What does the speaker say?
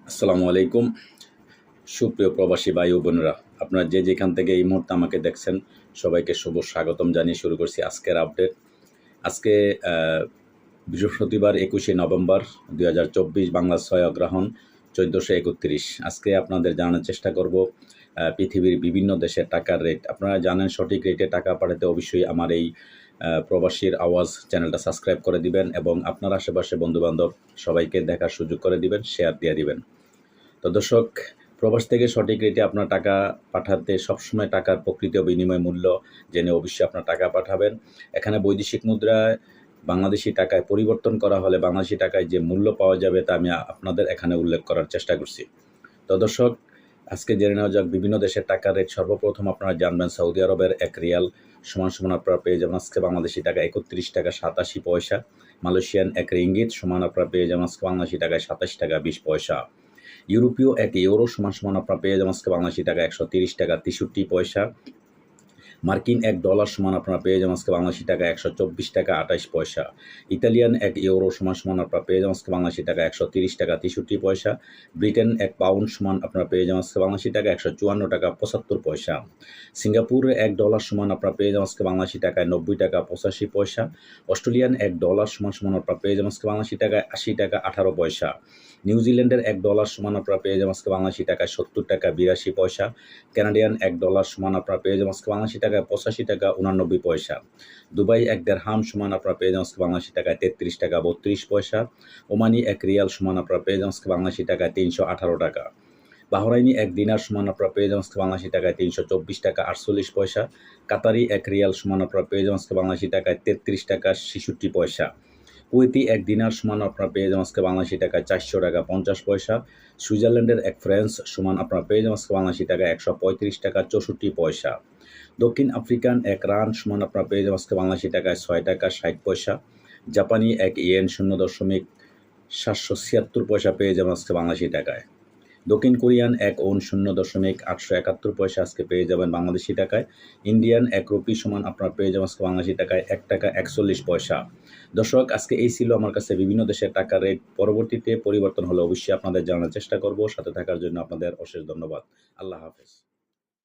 আসসালামু আলাইকুম। সুপ্রিয় প্রবাসী ভাই ও বোনেরা, আপনারা যে যেখান থেকে এই মুহূর্তে আমাকে দেখছেন, সবাইকে শুভ স্বাগতম জানিয়ে শুরু করছি আজকের আপডেট। আজকে বৃহস্পতিবার 21শে নভেম্বর 2024, বাংলা 6 অগ্রহায়ণ 1431। আজকে আপনাদের জানানোর চেষ্টা করব পৃথিবীর বিভিন্ন দেশের টাকার রেট। আপনারা জানেন, সঠিক রেটে টাকা পাঠাতে অবশ্যই আমার এই প্রবাসীর আওয়াজ চ্যানেলটা সাবস্ক্রাইব করে দিবেন এবং আপনার আশেপাশে বন্ধুবান্ধব সবাইকে দেখার সুযোগ করে দিবেন, শেয়ার দিয়ে দিবেন। তো দর্শক, প্রবাস থেকে সঠিক রেটে আপনার টাকা পাঠাতে সবসময় টাকার প্রকৃত বিনিময় মূল্য জেনে অবশ্যই আপনার টাকা পাঠাবেন। এখানে বৈদেশিক মুদ্রায় বাংলাদেশি টাকায় পরিবর্তন করা হলে বাংলাদেশি টাকায় যে মূল্য পাওয়া যাবে তা আমি আপনাদের এখানে উল্লেখ করার চেষ্টা করছি। তো দর্শক, আজকে জেনে নেওয়া যাক বিভিন্ন দেশের টাকার রেট। সর্বপ্রথম আপনারা জানবেন সৌদি আরবের 1 রিয়াল সমান আপনারা পেয়ে যাবেন আজকে বাংলাদেশি টাকা 31 টাকা 87 পয়সা। মালয়েশিয়ান 1 রিঙ্গিত সমান আপনারা পেয়ে যাবেন আজকে বাংলাদেশি টাকায় 27 টাকা 20 পয়সা। ইউরোপীয় 1 ইউরো সমান আপনারা পেয়ে যাবেন আজকে বাংলাদেশি টাকা 130 টাকা 63 পয়সা। মার্কিন $1 সমান আপনারা পেয়ে যাবেন আজকে বাংলাদেশি টাকা 124 টাকা 28 পয়সা। ইতালিয়ান 1 ইউরো সমান আপনারা পেয়ে যাবেন আজকে বাংলাদেশি টাকা 130 টাকা 63 পয়সা। ব্রিটেন 1 পাউন্ড সমান আপনারা পেয়ে যাবেন আজকে বাংলাদেশি টাকা 154 টাকা 75 পয়সা। সিঙ্গাপুরে $1 সমান আপনারা পেয়ে যাবেন আজকে বাংলাদেশি টাকায় 90 টাকা 85 পয়সা। অস্ট্রেলিয়ান $1 সমান আপনারা পেয়ে যাবেন আজকে বাংলাদেশি টাকায় 80 টাকা 18 পয়সা। নিউজিল্যান্ডের $1 সমান আপনারা পেয়ে যাবেন আজকে বাংলাদেশি টাকায় 70 টাকা 82 পয়সা। কানাডিয়ান $1 সমান আপনারা পেয়ে যাবেন আজকে বাংলাদেশি টাকায় 85 টাকা 89 পয়সা। দুবাই 1 দিরহাম সমান আপনারা পেয়ে যাবেন আজকে বাংলাদেশি টাকায় 33 টাকা 32 পয়সা। ওমানি 1 রিয়াল সমান আপনারা পেয়ে যাবেন আজকে বাংলাদেশি টাকায় 318 টাকা। বাহরাইনি 1 দিনার সমান আপনারা পেয়ে যাবেন আজকে বাংলাদেশি টাকায় 324 টাকা 48 পয়সা। কাতারি 1 রিয়াল সমান আপনারা পেয়ে যাবেন আজকে বাংলাদেশি টাকায় 33 টাকা 66 পয়সা। কুয়েতি 1 দিনার সমান আপনারা পেয়ে যাবেন আজকে বাংলাদেশি টাকায় 400 টাকা 50 পয়সা। সুইজারল্যান্ডের 1 ফ্রান্স সমান আপনারা পেয়ে যাবেন আজকে বাংলাদেশি টাকায় 135 টাকা 64 পয়সা। দক্ষিণ আফ্রিকান 1 রান সমান আপনারা পেয়ে যাবেন আজকে বাংলাদেশি টাকায় 6 টাকা 60 পয়সা। জাপানি 1 ইয়েন 0.776 পয়সা পেয়ে যাবেন আজকে বাংলাদেশি টাকায়। দক্ষিণ কোরিয়ান 1 ওন 0.871 পয়সা আজকে পেয়ে যাবেন বাংলাদেশি টাকায়। ইন্ডিয়ান 1 রুপি সমান আপনারা পেয়ে যাবেন আজকে বাংলাদেশি টাকায় 1 টাকা 41 পয়সা। দর্শক, আজকে এই ছিল আমার কাছে বিভিন্ন দেশের টাকার রেট। পরবর্তীতে পরিবর্তন হলে অবশ্যই আপনাদের জানার চেষ্টা করব। সাথে থাকার জন্য আপনাদের অশেষ ধন্যবাদ। আল্লাহ হাফেজ।